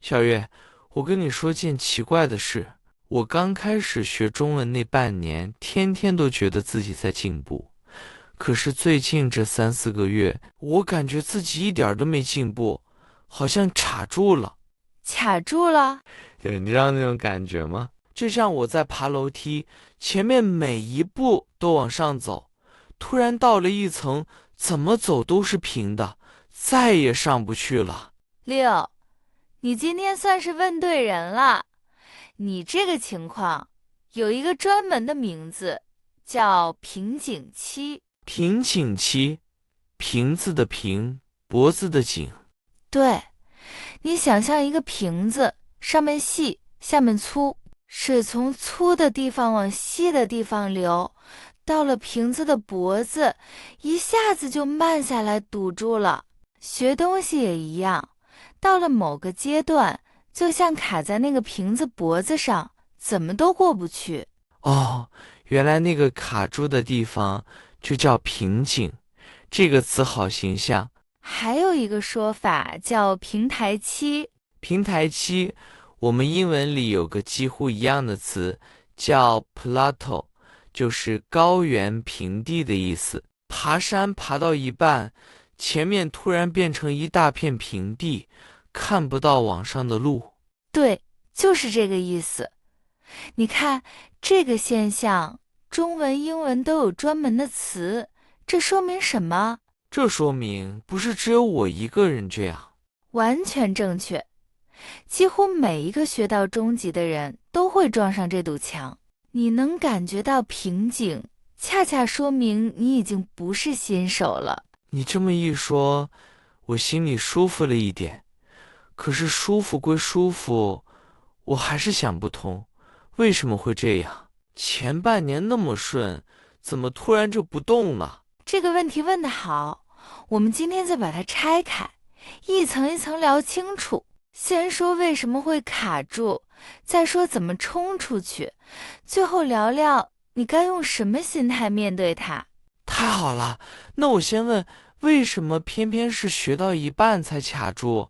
小月，我跟你说件奇怪的事。我刚开始学中文那半年，天天都觉得自己在进步。可是最近这3、4个月，我感觉自己一点儿都没进步，好像卡住了。卡住了？你知道那种感觉吗？就像我在爬楼梯，前面每一步都往上走，突然到了一层，怎么走都是平的，再也上不去了。六，你今天算是问对人了。你这个情况有一个专门的名字，叫瓶颈期。瓶颈期，瓶子的瓶，脖子的颈。对，你想象一个瓶子，上面细，下面粗，水从粗的地方往细的地方流，到了瓶子的脖子，一下子就慢下来，堵住了。学东西也一样，到了某个阶段，就像卡在那个瓶子脖子上，怎么都过不去。哦，原来那个卡住的地方就叫瓶颈，这个词好形象。还有一个说法叫平台期。平台期，我们英文里有个几乎一样的词叫 plateau，就是高原平地的意思。爬山爬到一半，前面突然变成一大片平地，看不到往上的路。对，就是这个意思。你看这个现象，中文、英文都有专门的词，这说明什么？这说明不是只有我一个人这样。完全正确。几乎每一个学到中级的人都会撞上这堵墙。你能感觉到瓶颈，恰恰说明你已经不是新手了。你这么一说，我心里舒服了一点。可是舒服归舒服，我还是想不通，为什么会这样？前半年那么顺，怎么突然就不动了？这个问题问得好，我们今天再把它拆开，一层一层聊清楚。先说为什么会卡住，再说怎么冲出去，最后聊聊你该用什么心态面对它。太好了，那我先问，为什么偏偏是学到一半才卡住？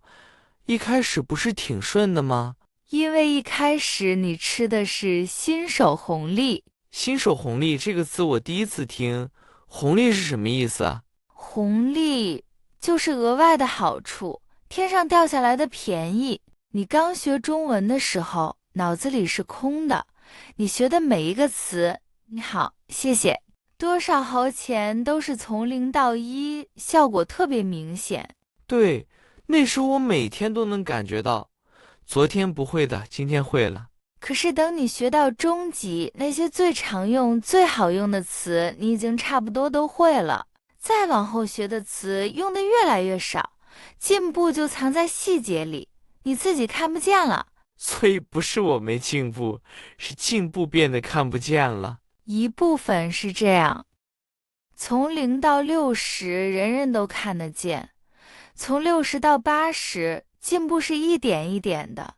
一开始不是挺顺的吗？因为一开始你吃的是新手红利。新手红利这个词我第一次听，红利是什么意思啊？红利就是额外的好处，天上掉下来的便宜。你刚学中文的时候，脑子里是空的，你学的每一个词，你好，谢谢，多少毫钱都是从0到1，效果特别明显。对，那时候我每天都能感觉到，昨天不会的，今天会了。可是等你学到中级，那些最常用、最好用的词，你已经差不多都会了。再往后学的词用的越来越少，进步就藏在细节里，你自己看不见了。所以不是我没进步，是进步变得看不见了。一部分是这样，从0到60，人人都看得见；从60到80，进步是一点一点的，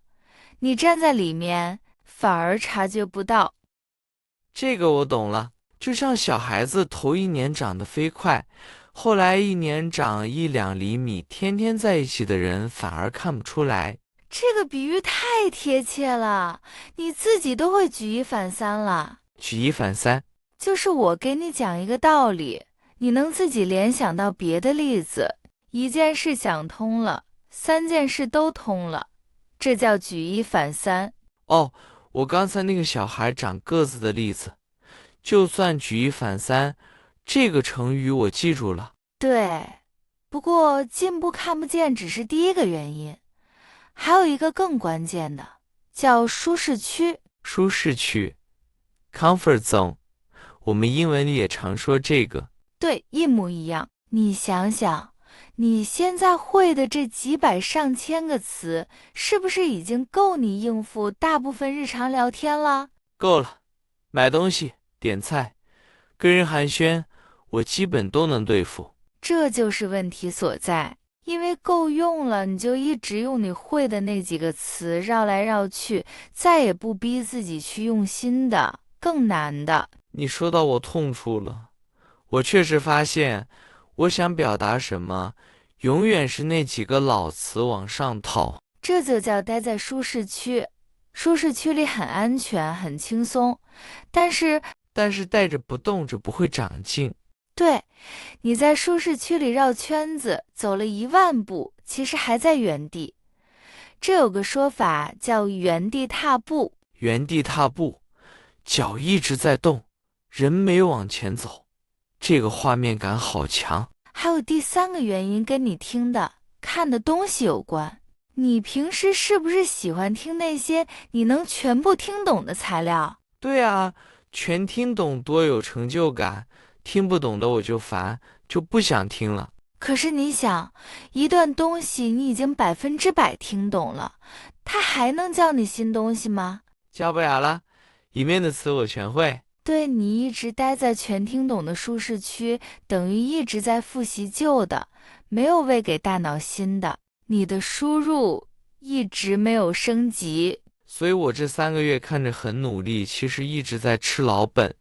你站在里面反而察觉不到。这个我懂了，就像小孩子头一年长得飞快，后来一年长1、2厘米，天天在一起的人反而看不出来。这个比喻太贴切了，你自己都会举一反三了。举一反三。就是我给你讲一个道理，你能自己联想到别的例子，一件事想通了，3件事都通了，这叫举一反三。哦，我刚才那个小孩长个子的例子，就算举一反三，这个成语我记住了。对，不过进步看不见只是第一个原因，还有一个更关键的，叫舒适区。舒适区 （comfort zone），我们英文里也常说这个。对，一模一样。你想想，你现在会的这几百上千个词，是不是已经够你应付大部分日常聊天了？够了，买东西、点菜、跟人寒暄，我基本都能对付。这就是问题所在，因为够用了，你就一直用你会的那几个词绕来绕去，再也不逼自己去用新的、更难的。你说到我痛处了，我确实发现，我想表达什么，永远是那几个老词往上套。这就叫待在舒适区。舒适区里很安全，很轻松，但是待着不动着不会长进。对，你在舒适区里绕圈子，走了10000步，其实还在原地。这有个说法叫原地踏步。原地踏步，脚一直在动，人没有往前走，这个画面感好强。还有第3个原因跟你听的、看的东西有关。你平时是不是喜欢听那些你能全部听懂的材料？对啊，全听懂多有成就感，听不懂的我就烦，就不想听了。可是你想，一段东西你已经100%听懂了，它还能教你新东西吗？教不了了，里面的词我全会。对，你一直待在全听懂的舒适区，等于一直在复习旧的，没有喂给大脑新的，你的输入一直没有升级。所以我这3个月看着很努力，其实一直在吃老本。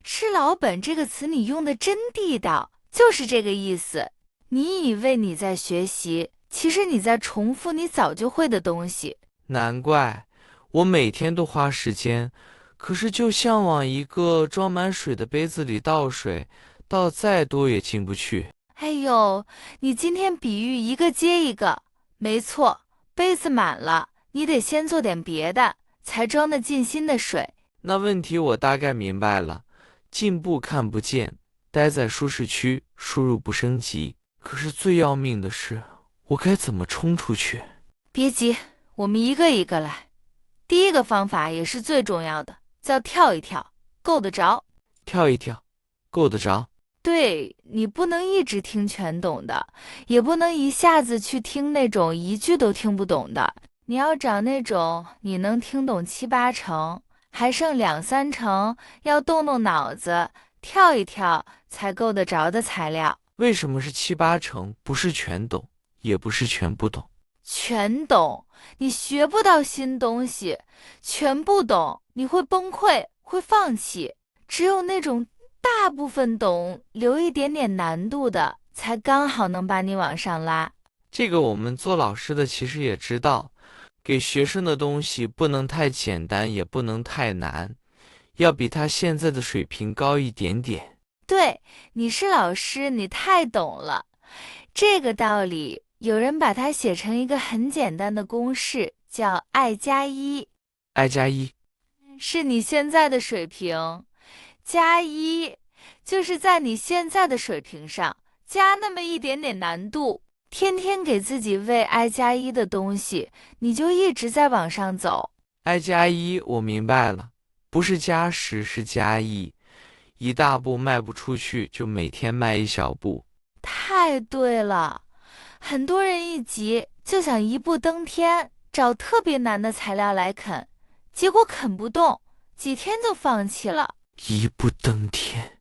吃老本这个词你用的真地道，就是这个意思。你以为你在学习，其实你在重复你早就会的东西。难怪我每天都花时间，可是就像往一个装满水的杯子里倒水，倒再多也进不去。哎呦，你今天比喻一个接一个，没错，杯子满了，你得先做点别的，才装得进新的水。那问题我大概明白了，进步看不见，待在舒适区，输入不升级。可是最要命的是，我该怎么冲出去？别急，我们一个一个来。第一个方法也是最重要的，叫跳一跳，够得着。跳一跳，够得着。对，你不能一直听全懂的，也不能一下子去听那种一句都听不懂的。你要找那种你能听懂7、8成，还剩2、3成，要动动脑子，跳一跳才够得着的材料。为什么是7、8成？不是全懂，也不是全不懂。全懂，你学不到新东西；全不懂，你会崩溃，会放弃。只有那种大部分懂，留一点点难度的，才刚好能把你往上拉。这个我们做老师的其实也知道，给学生的东西不能太简单，也不能太难，要比他现在的水平高一点点。对，你是老师，你太懂了。这个道理，有人把它写成一个很简单的公式，叫2+1。2+1，是你现在的水平，加1就是在你现在的水平上加那么一点点难度。天天给自己喂2+1的东西，你就一直在往上走。2+1，我明白了，不是+10，是+1。一大步迈不出去，就每天迈一小步。太对了，很多人一急就想一步登天，找特别难的材料来啃，结果啃不动，几天就放弃了。一步登天，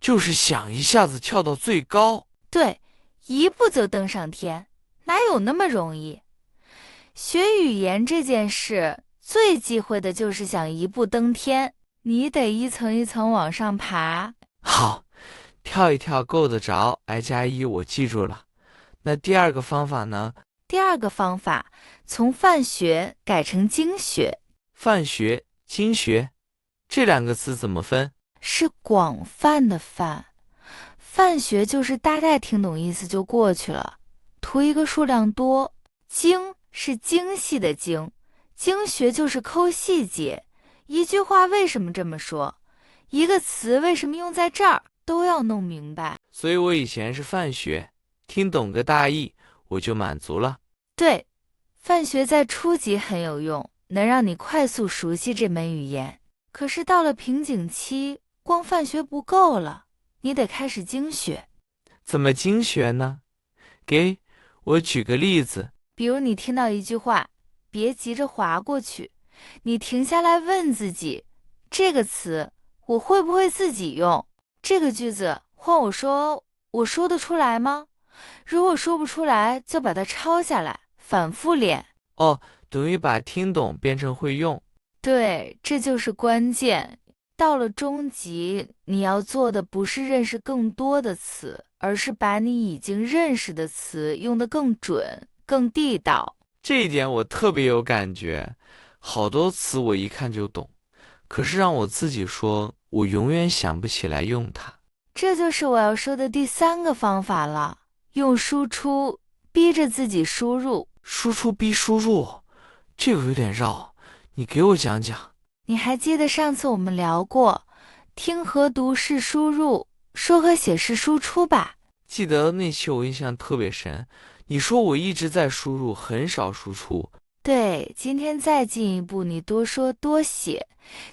就是想一下子跳到最高。对，一步就登上天，哪有那么容易？学语言这件事，最忌讳的就是想一步登天，你得一层一层往上爬。好，跳一跳够得着，2+1我记住了。那第2个方法呢？第2个方法，从泛学改成精学。泛学、精学，这2个词怎么分？是广泛的泛，泛学就是大概听懂意思就过去了，图一个数量多。精是精细的精，精学就是抠细节。一句话为什么这么说？一个词为什么用在这儿？都要弄明白。所以我以前是泛学，听懂个大意我就满足了。对，泛学在初级很有用，能让你快速熟悉这门语言。可是到了瓶颈期，光泛学不够了，你得开始精学。怎么精学呢？给我举个例子。比如你听到一句话，别急着划过去，你停下来问自己，这个词我会不会自己用？这个句子换我说，我说得出来吗？如果说不出来，就把它抄下来，反复练。哦，等于把听懂变成会用。对，这就是关键。到了中级，你要做的不是认识更多的词，而是把你已经认识的词用得更准、更地道。这一点我特别有感觉，好多词我一看就懂，可是让我自己说，我永远想不起来用它。这就是我要说的第三个方法了，用输出逼着自己输入。输出逼输入，这个有点绕，你给我讲讲。你还记得上次我们聊过，听和读是输入，说和写是输出吧？记得那期我印象特别深，你说我一直在输入，很少输出。对，今天再进一步，你多说多写，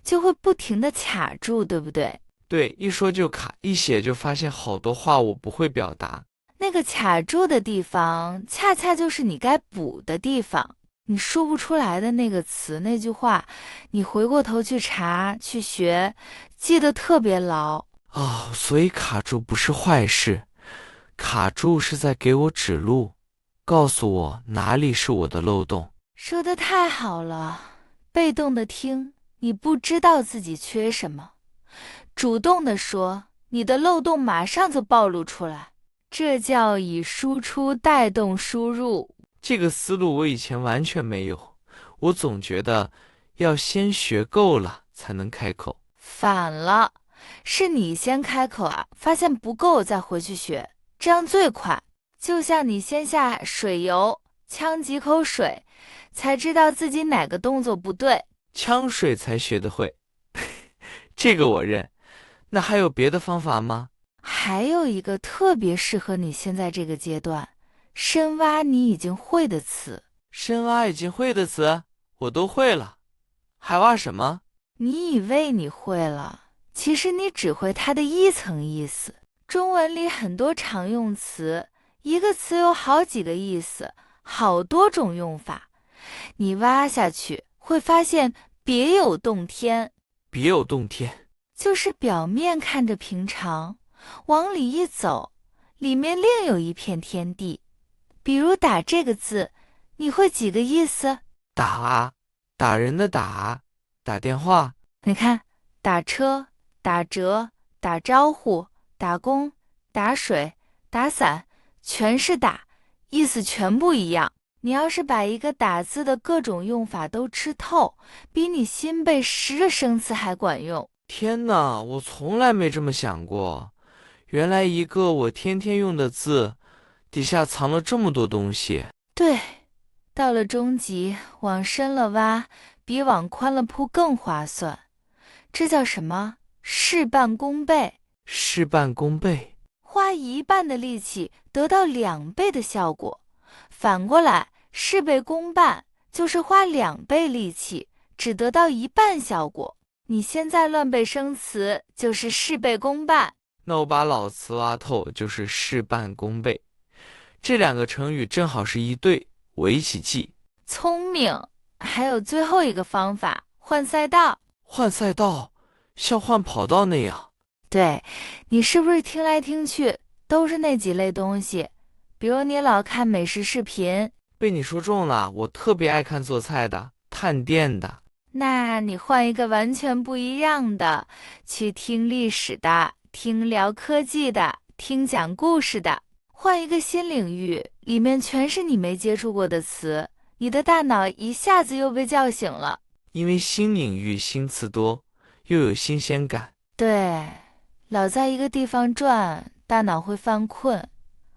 就会不停地卡住，对不对？对，一说就卡，一写就发现好多话我不会表达。那个卡住的地方，恰恰就是你该补的地方。你说不出来的那个词、那句话，你回过头去查、去学，记得特别牢。哦，所以卡住不是坏事，卡住是在给我指路，告诉我哪里是我的漏洞。说得太好了，被动的听，你不知道自己缺什么；主动的说，你的漏洞马上就暴露出来。这叫以输出带动输入。这个思路我以前完全没有，我总觉得要先学够了才能开口。反了，是你先开口啊，发现不够再回去学，这样最快。就像你先下水游，呛几口水，才知道自己哪个动作不对。呛水才学得会，这个我认。那还有别的方法吗？还有一个特别适合你现在这个阶段，深挖你已经会的词。深挖已经会的词，我都会了，还挖什么？你以为你会了，其实你只会它的一层意思。中文里很多常用词，一个词有好几个意思，好多种用法。你挖下去会发现别有洞天。别有洞天。就是表面看着平常，往里一走，里面另有一片天地。比如打这个字，你会几个意思？打，打人的打，打电话。你看，打车、打折、打招呼、打工、打水、打伞，全是打，意思全不一样。你要是把一个打字的各种用法都吃透，比你新背10个生词还管用。天哪，我从来没这么想过，原来一个我天天用的字，底下藏了这么多东西。对，到了中级，往深了挖，比往宽了铺更划算。这叫什么？事半功倍。事半功倍。花1半的力气得到2倍的效果，反过来，事倍功半就是花2倍力气，只得到1半效果。你现在乱背生词，就是事倍功半。那我把老词挖透，就是事半功倍。这两个成语正好是一对，我一起记。聪明。还有最后一个方法，换赛道。换赛道，像换跑道那样。对，你是不是听来听去都是那几类东西？比如你老看美食视频，被你说中了，我特别爱看做菜的、探店的。那你换一个完全不一样的，去听历史的，听聊科技的，听讲故事的，换一个新领域，里面全是你没接触过的词，你的大脑一下子又被叫醒了。因为新领域新词多，又有新鲜感。对，老在一个地方转，大脑会犯困，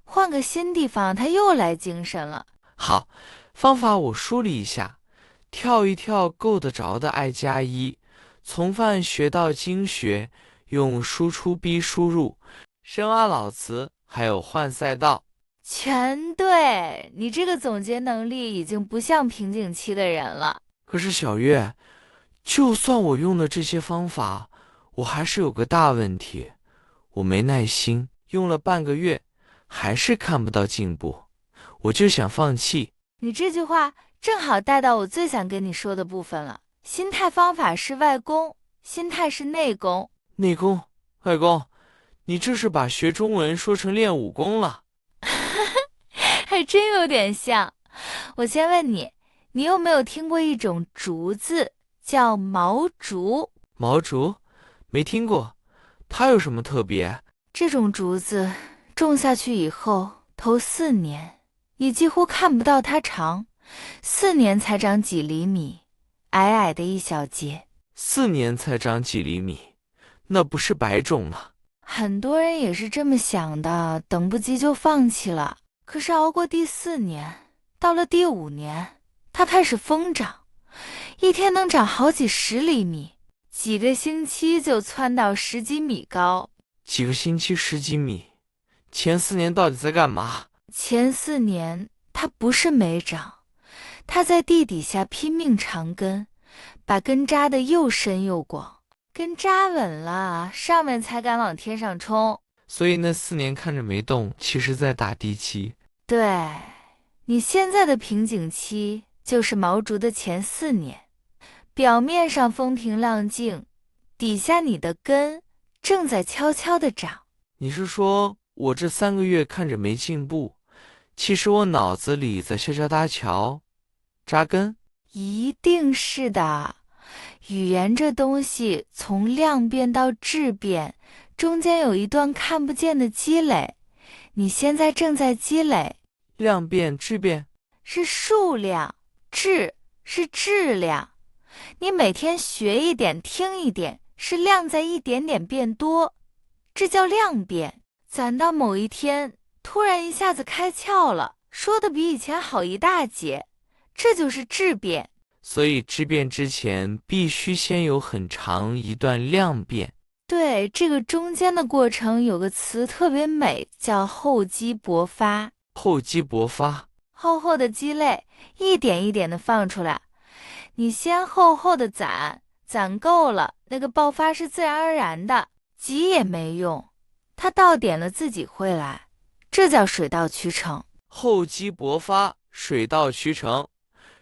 换个新地方，它又来精神了。好，方法我梳理一下。跳一跳够得着的I+1，从泛学到精学，用输出逼输入，深挖老词，还有换赛道。全对，你这个总结能力已经不像瓶颈期的人了。可是小月，就算我用了这些方法，我还是有个大问题，我没耐心，用了半个月，还是看不到进步，我就想放弃。你这句话正好带到我最想跟你说的部分了。心态方法是外功，心态是内功。内功，外功，你这是把学中文说成练武功了。还真有点像。我先问你，你有没有听过一种竹子叫毛竹？毛竹？没听过，它有什么特别？这种竹子种下去以后，头4年，你几乎看不到它长， 4年才长几厘米，矮矮的一小截。4年才长几厘米，那不是白种了？很多人也是这么想的，等不及就放弃了。可是熬过第4年，到了第5年，它开始疯长，一天能长好几10厘米，几个星期就蹿到10几米高。几个星期10几米？前4年到底在干嘛？前4年它不是没长，它在地底下拼命长根，把根扎得又深又广，根扎稳了，上面才敢往天上冲。所以那4年看着没动，其实在打地基。对，你现在的瓶颈期就是毛竹的前4年，表面上风平浪静，底下你的根正在悄悄地长。你是说我这3个月看着没进步，其实我脑子里在悄悄搭桥、扎根？一定是的。语言这东西从量变到质变，中间有一段看不见的积累，你现在正在积累。量变、质变是数量，质是质量。你每天学一点，听一点，是量在一点点变多，这叫量变。攒到某一天，突然一下子开窍了，说的比以前好一大截，这就是质变。所以质变之前必须先有很长一段量变。对，这个中间的过程有个词特别美，叫厚积薄发。厚积薄发，厚厚的积累，一点一点的放出来。你先厚厚的攒，攒够了，那个爆发是自然而然的，急也没用，它到点了自己会来，这叫水到渠成。厚积薄发，水到渠成，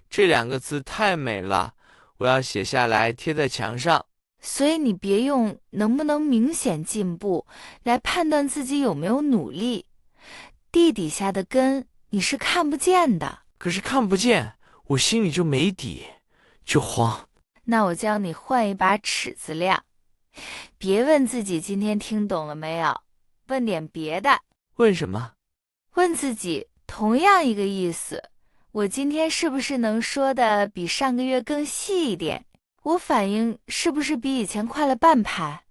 这2个字太美了，我要写下来贴在墙上。所以你别用能不能明显进步来判断自己有没有努力，地底下的根你是看不见的。可是看不见，我心里就没底，就慌。那我教你换一把尺子量，别问自己今天听懂了没有，问点别的。问什么？问自己同样一个意思，我今天是不是能说的比上个月更细一点？我反应是不是比以前快了半拍？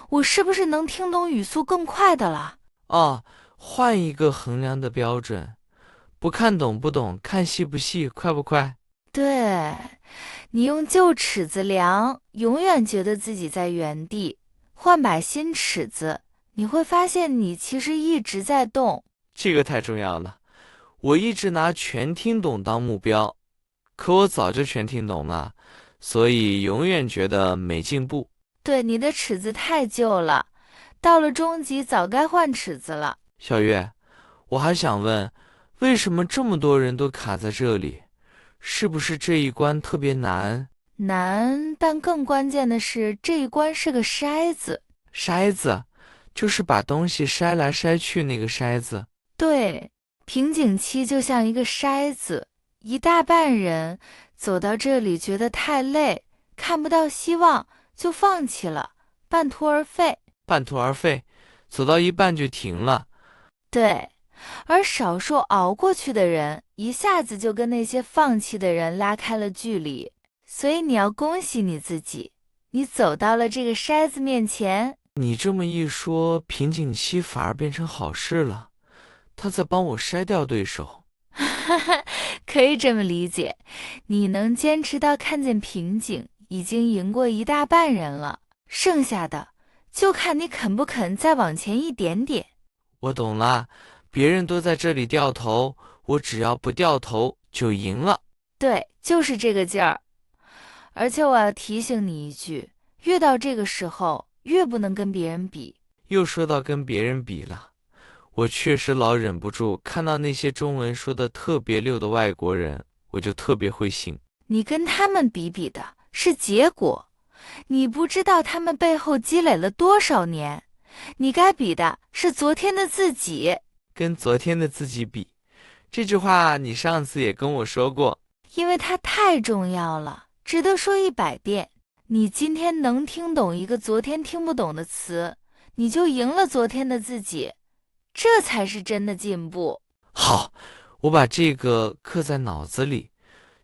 我是不是能听懂语速更快的了？哦，换一个衡量的标准，不看懂不懂，看细不细，快不快？对，你用旧尺子量，永远觉得自己在原地，换把新尺子，你会发现你其实一直在动。这个太重要了，我一直拿全听懂当目标，可我早就全听懂了，所以永远觉得没进步。对，你的尺子太旧了，到了中级早该换尺子了。小月，我还想问，为什么这么多人都卡在这里？是不是这一关特别难？难，但更关键的是这一关是个筛子。筛子，就是把东西筛来筛去那个筛子。对，瓶颈期就像一个筛子，一大半人走到这里觉得太累，看不到希望，就放弃了，半途而废。半途而废，走到一半就停了。对，而少数熬过去的人，一下子就跟那些放弃的人拉开了距离。所以你要恭喜你自己，你走到了这个筛子面前。你这么一说，瓶颈期反而变成好事了，他在帮我筛掉对手。可以这么理解，你能坚持到看见瓶颈，已经赢过一大半人了，剩下的就看你肯不肯再往前一点点。我懂了，别人都在这里掉头，我只要不掉头就赢了。对，就是这个劲儿。而且我要提醒你一句，越到这个时候，越不能跟别人比。又说到跟别人比了，我确实老忍不住看到那些中文说的特别溜的外国人，我就特别会信。你跟他们比比的是结果，你不知道他们背后积累了多少年。你该比的是昨天的自己。跟昨天的自己比，这句话你上次也跟我说过。因为它太重要了，值得说100遍。你今天能听懂一个昨天听不懂的词，你就赢了昨天的自己，这才是真的进步。好，我把这个刻在脑子里。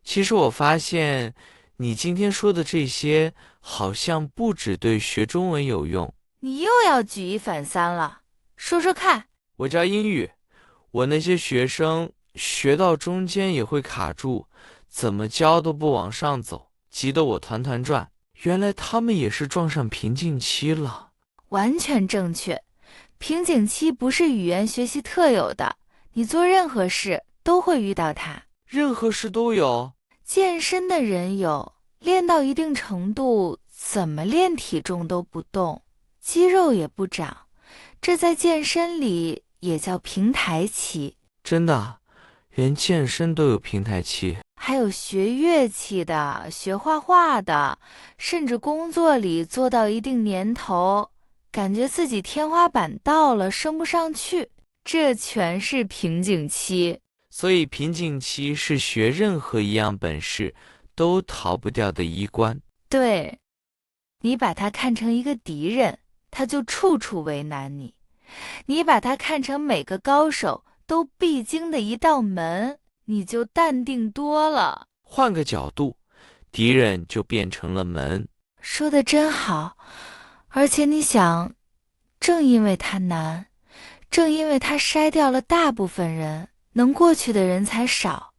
其实我发现，你今天说的这些，好像不只对学中文有用。你又要举一反三了，说说看。我教英语，我那些学生学到中间也会卡住，怎么教都不往上走，急得我团团转。原来他们也是撞上瓶颈期了。完全正确，瓶颈期不是语言学习特有的，你做任何事都会遇到它。任何事都有。健身的人有，练到一定程度，怎么练体重都不动，肌肉也不长，这在健身里也叫平台期。真的啊，连健身都有平台期。还有学乐器的，学画画的，甚至工作里做到一定年头，感觉自己天花板到了，升不上去，这全是瓶颈期。所以瓶颈期是学任何一样本事都逃不掉的一关。对，你把它看成一个敌人，他就处处为难你；你把它看成每个高手都必经的一道门，你就淡定多了。换个角度，敌人就变成了门。说的真好，而且你想，正因为它难，正因为它筛掉了大部分人，能过去的人才少，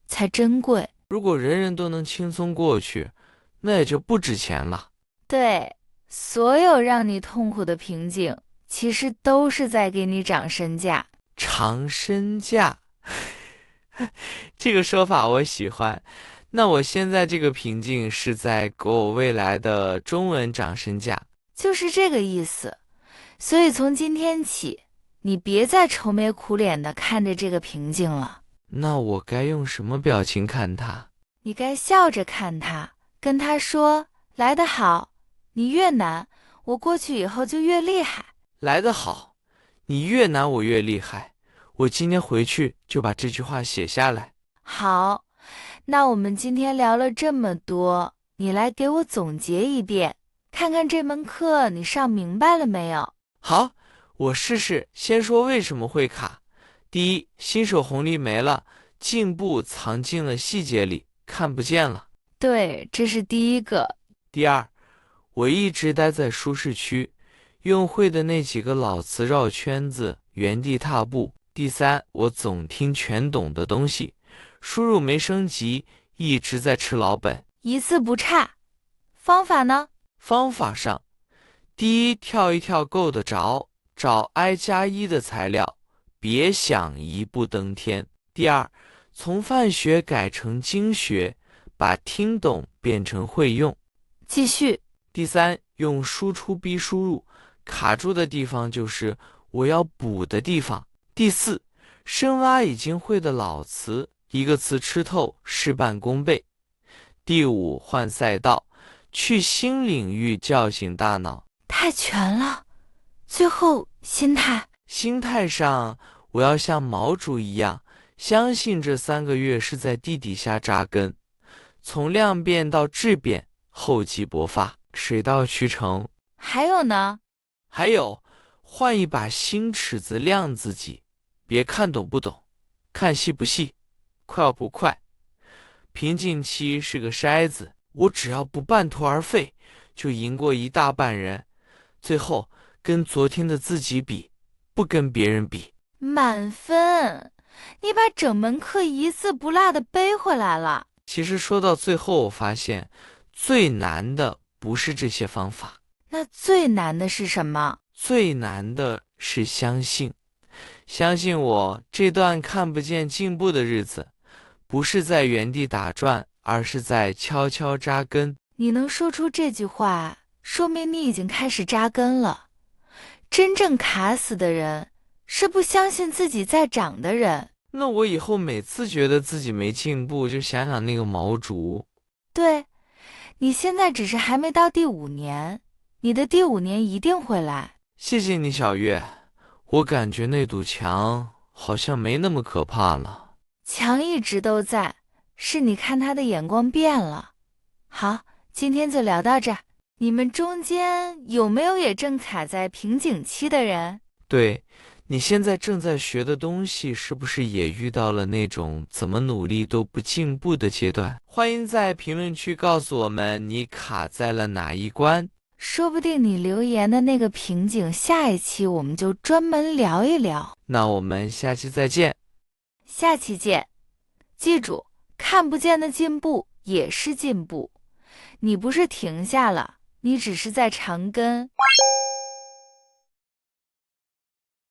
才珍贵。如果人人都能轻松过去，那也就不值钱了。对，所有让你痛苦的瓶颈，其实都是在给你涨身价。长身价，这个说法我喜欢。那我现在这个瓶颈是在给我未来的中文涨身价。就是这个意思。所以从今天起，你别再愁眉苦脸地看着这个瓶颈了，那我该用什么表情看它？你该笑着看它，跟它说：来得好，你越难，我过去以后就越厉害。来得好，你越难我越厉害。我今天回去就把这句话写下来。好，那我们今天聊了这么多，你来给我总结一遍，看看这门课你上明白了没有？好，我试试。先说为什么会卡。第一，新手红利没了，进步藏进了细节里，看不见了。对，这是第一个。第二，我一直待在舒适区，用会的那几个老词绕圈子，原地踏步。第三，我总听全懂的东西，输入没升级，一直在吃老本。一字不差。方法呢？方法上，第一，跳一跳够得着，找 I+1的材料，别想一步登天。第二，从泛学改成精学，把听懂变成会用。继续。第三，用输出逼输入，卡住的地方就是我要补的地方。第四，深挖已经会的老词，一个词吃透，事半功倍。第五，换赛道，去新领域叫醒大脑。太全了。最后，心态。心态上，我要像毛主一样，相信这3个月是在地底下扎根，从量变到质变，厚积薄发，水到渠成。还有呢？还有，换一把新尺子量自己，别看懂不懂，看细不细，快不快。瓶颈期是个筛子，我只要不半途而废，就赢过一大半人。最后跟昨天的自己比，不跟别人比。满分！你把整门课一字不落的背回来了。其实说到最后，我发现最难的不是这些方法，那最难的是什么？最难的是相信。相信我，这段看不见进步的日子，不是在原地打转，而是在悄悄扎根。你能说出这句话，说明你已经开始扎根了。真正卡死的人，是不相信自己在长的人。那我以后每次觉得自己没进步，就想想那个毛竹。对，你现在只是还没到第5年，你的第5年一定会来。谢谢你，小月。我感觉那堵墙好像没那么可怕了。墙一直都在，是你看他的眼光变了。好，今天就聊到这儿。你们中间有没有也正卡在瓶颈期的人？对，你现在正在学的东西是不是也遇到了那种怎么努力都不进步的阶段？欢迎在评论区告诉我们你卡在了哪一关。说不定你留言的那个瓶颈，下一期我们就专门聊一聊。那我们下期再见。下期见。记住，看不见的进步也是进步。你不是停下了，你只是在长跟。